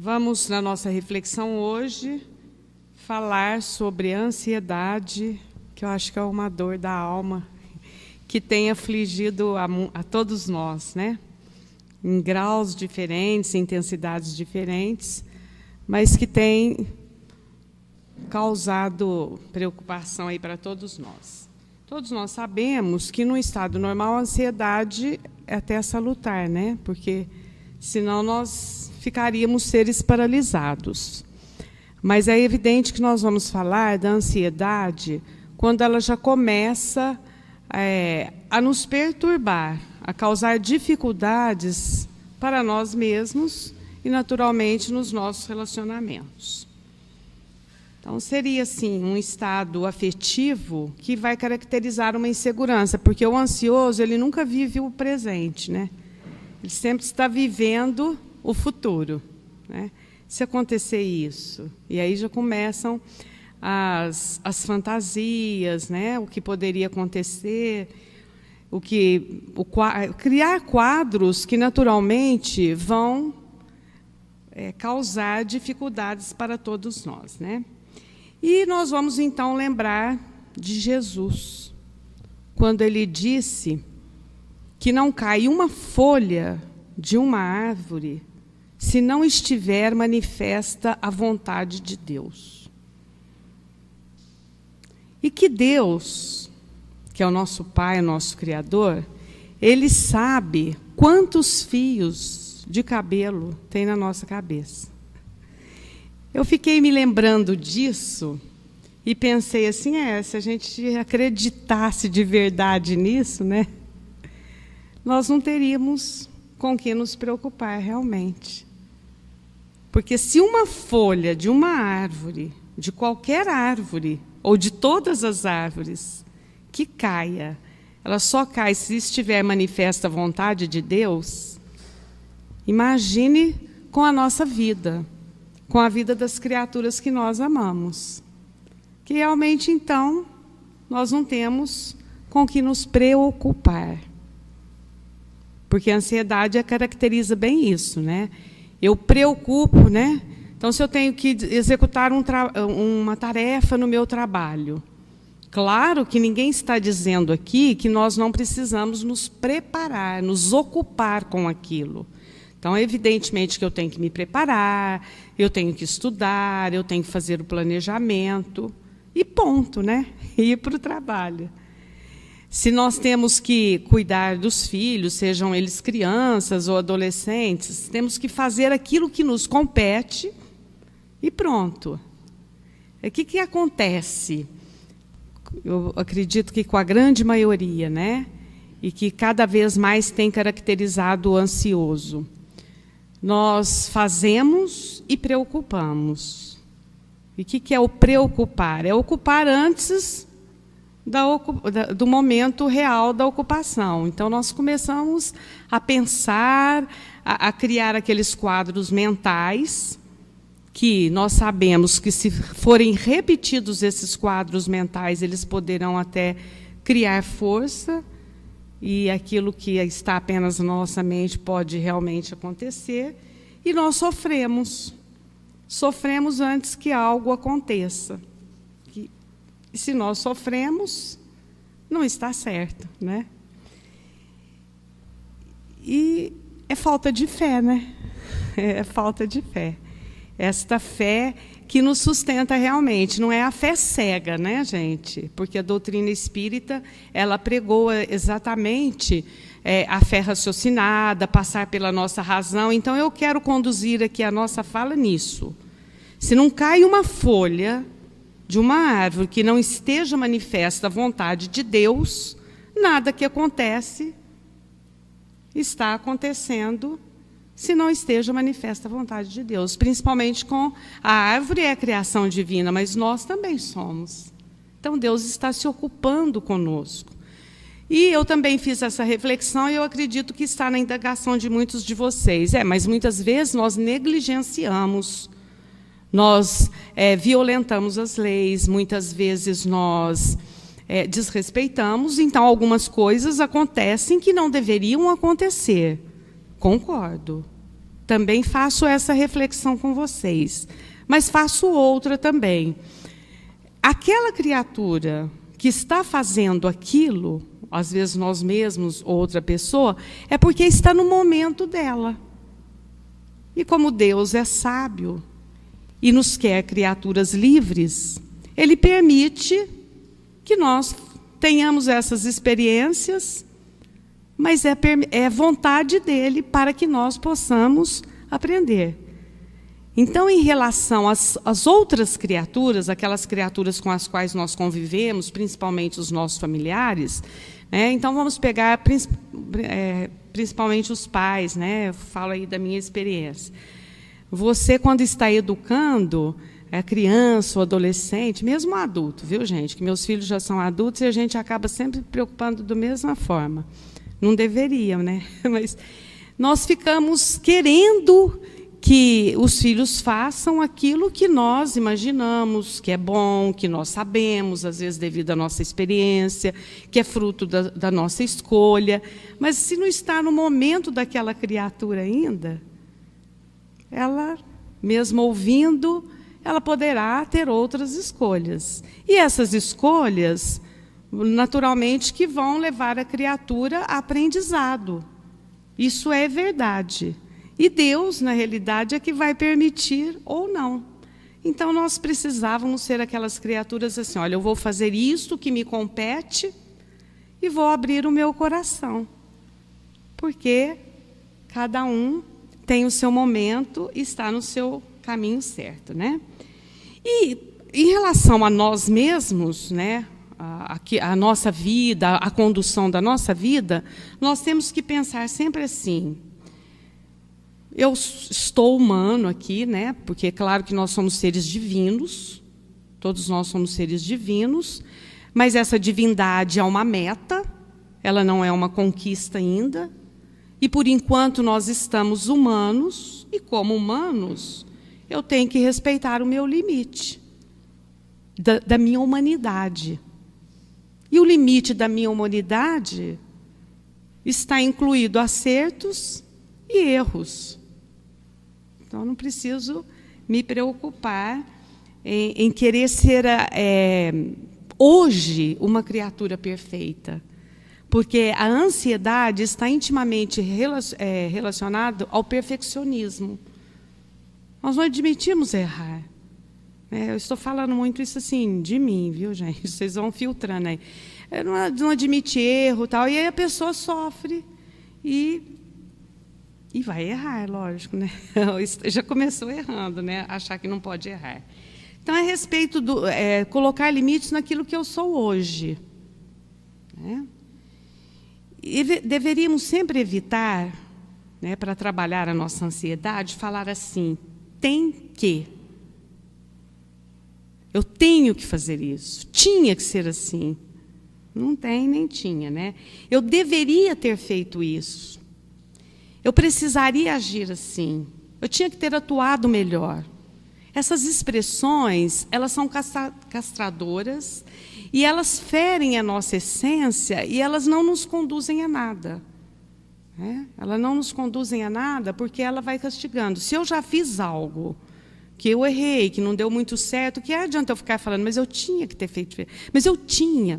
Vamos, na nossa reflexão hoje, falar sobre a ansiedade, que eu acho que é uma dor da alma, que tem afligido a todos nós, né? Em graus diferentes, intensidades diferentes, mas que tem causado preocupação aí para todos nós. Todos nós sabemos que, no estado normal, a ansiedade é até salutar, né? Porque senão nós ficaríamos seres paralisados. Mas é evidente que nós vamos falar da ansiedade quando ela já começa a nos perturbar, a causar dificuldades para nós mesmos e, naturalmente, nos nossos relacionamentos. Então, seria, assim, um estado afetivo que vai caracterizar uma insegurança, porque o ansioso, ele nunca vive o presente, né? Ele sempre está vivendo o futuro, né? Se acontecer isso, e aí já começam as fantasias, né? O que poderia acontecer, criar quadros que naturalmente vão causar dificuldades para todos nós, né? E nós vamos então lembrar de Jesus, quando ele disse que não cai uma folha de uma árvore se não estiver manifesta a vontade de Deus. E que Deus, que é o nosso Pai, o nosso Criador, Ele sabe quantos fios de cabelo tem na nossa cabeça. Eu fiquei me lembrando disso e pensei assim, se a gente acreditasse de verdade nisso, né, nós não teríamos com que nos preocupar realmente. Porque se uma folha de uma árvore, de qualquer árvore, ou de todas as árvores, que caia, ela só cai se estiver manifesta a vontade de Deus, imagine com a nossa vida, com a vida das criaturas que nós amamos. Que realmente, então, nós não temos com que nos preocupar. Porque a ansiedade caracteriza bem isso, né? Eu preocupo, né? Então, se eu tenho que executar uma tarefa no meu trabalho, claro que ninguém está dizendo aqui que nós não precisamos nos preparar, nos ocupar com aquilo. Então, evidentemente que eu tenho que me preparar, eu tenho que estudar, eu tenho que fazer o planejamento, e ponto, né? E ir para o trabalho. Se nós temos que cuidar dos filhos, sejam eles crianças ou adolescentes, temos que fazer aquilo que nos compete e pronto. O que acontece? Eu acredito que com a grande maioria, né? E que cada vez mais tem caracterizado o ansioso. Nós fazemos e preocupamos. E o que é o preocupar? É ocupar antes do momento real da ocupação. Então, nós começamos a pensar, a criar aqueles quadros mentais, que nós sabemos que, se forem repetidos esses quadros mentais, eles poderão até criar força, e aquilo que está apenas na nossa mente pode realmente acontecer, e nós sofremos. Sofremos antes que algo aconteça. E se nós sofremos, não está certo, né? E é falta de fé, né? É falta de fé. Esta fé que nos sustenta realmente, não é a fé cega, né, gente? Porque a doutrina espírita, ela pregou exatamente a fé raciocinada, passar pela nossa razão. Então, eu quero conduzir aqui a nossa fala nisso. Se não cai uma folha de uma árvore que não esteja manifesta a vontade de Deus, nada que acontece está acontecendo se não esteja manifesta a vontade de Deus. Principalmente com a árvore, é a criação divina, mas nós também somos. Então, Deus está se ocupando conosco. E eu também fiz essa reflexão e eu acredito que está na indagação de muitos de vocês. Mas muitas vezes nós negligenciamos, nós violentamos as leis, muitas vezes nós desrespeitamos, então algumas coisas acontecem que não deveriam acontecer. Concordo. também faço essa reflexão com vocês, mas faço outra também. Aquela criatura que está fazendo aquilo, às vezes nós mesmos ou outra pessoa, é porque está no momento dela. E como Deus é sábio e nos quer criaturas livres, Ele permite que nós tenhamos essas experiências, mas é vontade dEle para que nós possamos aprender. Então, em relação às outras criaturas, aquelas criaturas com as quais nós convivemos, principalmente os nossos familiares, né? Então vamos pegar principalmente os pais, né? Eu falo aí da minha experiência. Você, quando está educando a criança ou adolescente, mesmo adulto, viu, gente? Que meus filhos já são adultos e a gente acaba sempre preocupando da mesma forma. Não deveriam, né? Mas nós ficamos querendo que os filhos façam aquilo que nós imaginamos, que é bom, que nós sabemos, às vezes devido à nossa experiência, que é fruto da nossa escolha. Mas se não está no momento daquela criatura ainda, ela, mesmo ouvindo, ela poderá ter outras escolhas. E essas escolhas, naturalmente, que vão levar a criatura a aprendizado. Isso é verdade. E Deus, na realidade, é que vai permitir ou não. Então, nós precisávamos ser aquelas criaturas assim, olha, eu vou fazer isto que me compete e vou abrir o meu coração. Porque cada um tem o seu momento e está no seu caminho certo, né? E em relação a nós mesmos, né, a nossa vida, a condução da nossa vida, nós temos que pensar sempre assim, eu estou humano aqui, né? Porque é claro que nós somos seres divinos, todos nós somos seres divinos, mas essa divindade é uma meta, ela não é uma conquista ainda, e por enquanto nós estamos humanos, e como humanos, eu tenho que respeitar o meu limite, da minha humanidade. E o limite da minha humanidade está incluído acertos e erros. Então, não preciso me preocupar em querer ser, hoje, uma criatura perfeita. Porque a ansiedade está intimamente relacionada ao perfeccionismo. Nós não admitimos errar. Eu estou falando muito isso assim, de mim, viu, gente? Vocês vão filtrando aí. Eu não admite erro, tal, e aí a pessoa sofre e vai errar, lógico, né? Já começou errando, né? Achar que não pode errar. Então, é a respeito do colocar limites naquilo que eu sou hoje, né? E deveríamos sempre evitar, né, para trabalhar a nossa ansiedade, falar assim, tem que. Eu tenho que fazer isso. Tinha que ser assim. Não tem, nem tinha, né? Eu deveria ter feito isso. Eu precisaria agir assim. Eu tinha que ter atuado melhor. Essas expressões, elas são castradoras e elas ferem a nossa essência e elas não nos conduzem a nada. Elas não nos conduzem a nada porque ela vai castigando. Se eu já fiz algo que eu errei, que não deu muito certo, que adianta eu ficar falando, mas eu tinha que ter feito, mas eu tinha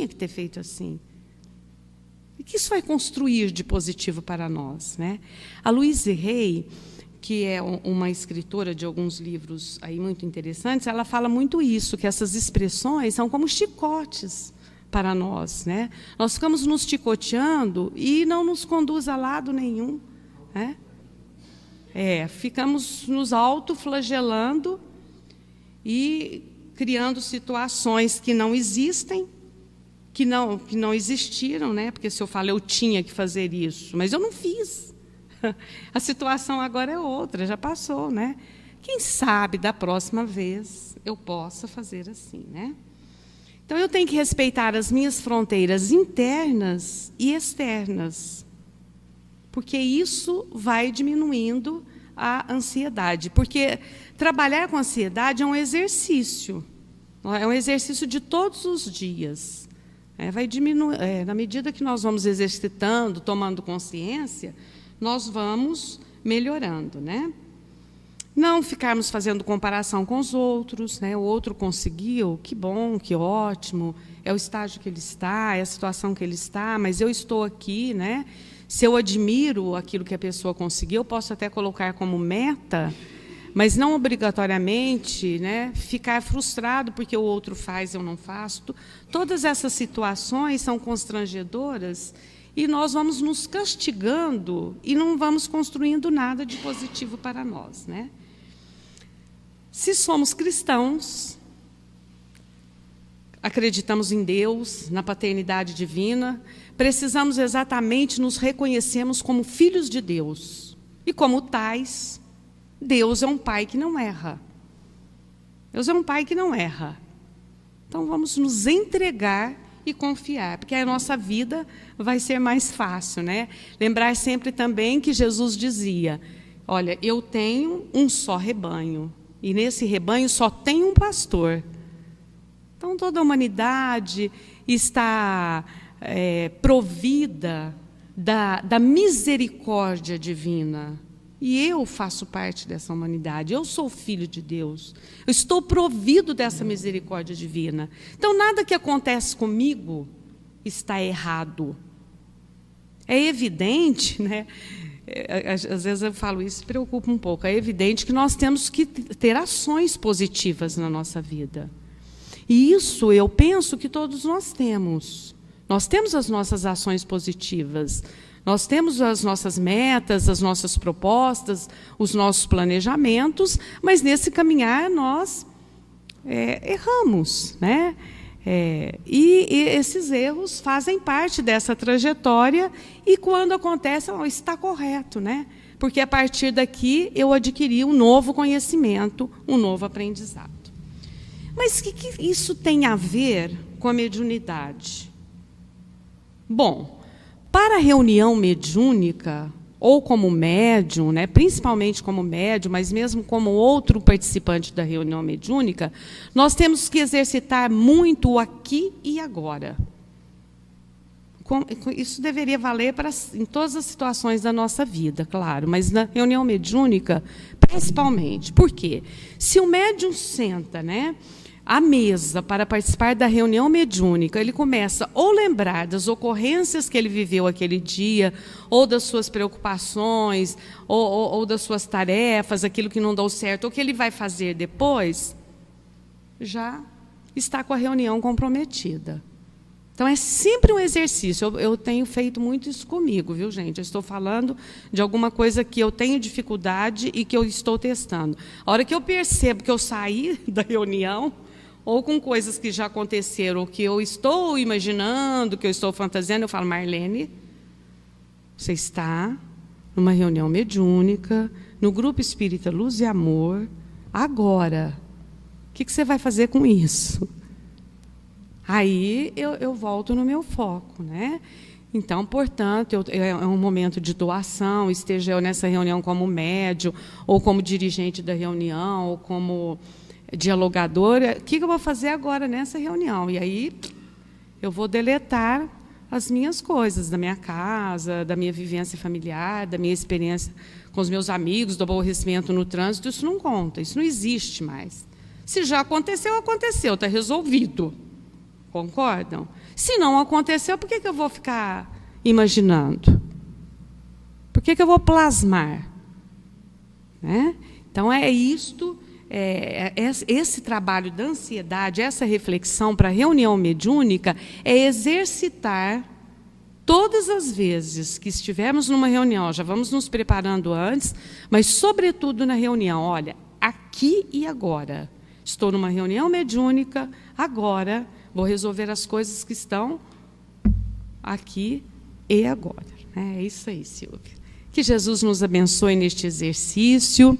que ter feito assim. O que isso vai construir de positivo para nós, né? A Louise Hay, que é uma escritora de alguns livros aí muito interessantes, ela fala muito isso, que essas expressões são como chicotes para nós, né? Nós ficamos nos chicoteando e não nos conduz a lado nenhum, né? Ficamos nos autoflagelando e criando situações que não existem, que não existiram, né? Porque se eu falo, eu tinha que fazer isso, mas eu não fiz. A situação agora é outra, já passou, né? Quem sabe da próxima vez eu possa fazer assim, né? Então, eu tenho que respeitar as minhas fronteiras internas e externas, porque isso vai diminuindo a ansiedade. Porque trabalhar com ansiedade é um exercício de todos os dias. Vai diminuir, na medida que nós vamos exercitando, tomando consciência, nós vamos melhorando, né? Não ficarmos fazendo comparação com os outros, né? O outro conseguiu, que bom, que ótimo, é o estágio que ele está, é a situação que ele está, mas eu estou aqui, né? Se eu admiro aquilo que a pessoa conseguiu, eu posso até colocar como meta, mas não obrigatoriamente, né, ficar frustrado porque o outro faz e eu não faço. Todas essas situações são constrangedoras e nós vamos nos castigando e não vamos construindo nada de positivo para nós, né? Se somos cristãos, acreditamos em Deus, na paternidade divina, precisamos exatamente nos reconhecermos como filhos de Deus. E como tais, Deus é um pai que não erra. Deus é um pai que não erra. Então vamos nos entregar e confiar, porque a nossa vida vai ser mais fácil, né? Lembrar sempre também que Jesus dizia, olha, eu tenho um só rebanho, e nesse rebanho só tem um pastor. Então toda a humanidade está provida da misericórdia divina. E eu faço parte dessa humanidade, eu sou filho de Deus, eu estou provido dessa misericórdia divina. Então, nada que acontece comigo está errado. É evidente, né? Às vezes eu falo isso, preocupa um pouco, é evidente que nós temos que ter ações positivas na nossa vida. E isso eu penso que todos nós temos. Nós temos as nossas ações positivas. Nós temos as nossas metas, as nossas propostas, os nossos planejamentos, mas nesse caminhar nós erramos, né? E esses erros fazem parte dessa trajetória e quando acontece, está correto, né? Porque a partir daqui eu adquiri um novo conhecimento, um novo aprendizado. Mas o que isso tem a ver com a mediunidade? Bom, para a reunião mediúnica, ou como médium, né, principalmente como médium, mas mesmo como outro participante da reunião mediúnica, nós temos que exercitar muito o aqui e agora. Isso deveria valer em todas as situações da nossa vida, claro, mas na reunião mediúnica, principalmente. Por quê? Se o médium senta, né, à mesa para participar da reunião mediúnica, ele começa ou lembrar das ocorrências que ele viveu aquele dia, ou das suas preocupações, ou das suas tarefas, aquilo que não deu certo, ou que ele vai fazer depois, já está com a reunião comprometida. Então, é sempre um exercício. Eu tenho feito muito isso comigo, viu, gente? Eu estou falando de alguma coisa que eu tenho dificuldade e que eu estou testando. A hora que eu percebo que eu saí da reunião, ou com coisas que já aconteceram, ou que eu estou imaginando, que eu estou fantasiando, eu falo, Marlene, você está numa reunião mediúnica, no Grupo Espírita Luz e Amor, agora. O que você vai fazer com isso? Aí eu volto no meu foco, né? Então, portanto, é um momento de doação, esteja eu nessa reunião como médium, ou como dirigente da reunião, ou como dialogadora, o que eu vou fazer agora nessa reunião? E aí eu vou deletar as minhas coisas, da minha casa, da minha vivência familiar, da minha experiência com os meus amigos, do aborrecimento no trânsito, isso não conta, isso não existe mais. Se já aconteceu, aconteceu, está resolvido. Concordam? Se não aconteceu, por que eu vou ficar imaginando? Por que eu vou plasmar? Né? Então, é isto... esse trabalho da ansiedade, essa reflexão para a reunião mediúnica é exercitar todas as vezes que estivermos numa reunião, já vamos nos preparando antes, mas sobretudo na reunião, olha, aqui e agora. Estou numa reunião mediúnica, agora vou resolver as coisas que estão aqui e agora. É isso aí, Silvia. Que Jesus nos abençoe neste exercício,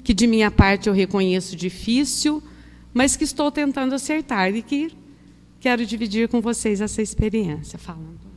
que de minha parte eu reconheço difícil, mas que estou tentando acertar e que quero dividir com vocês essa experiência. Falando.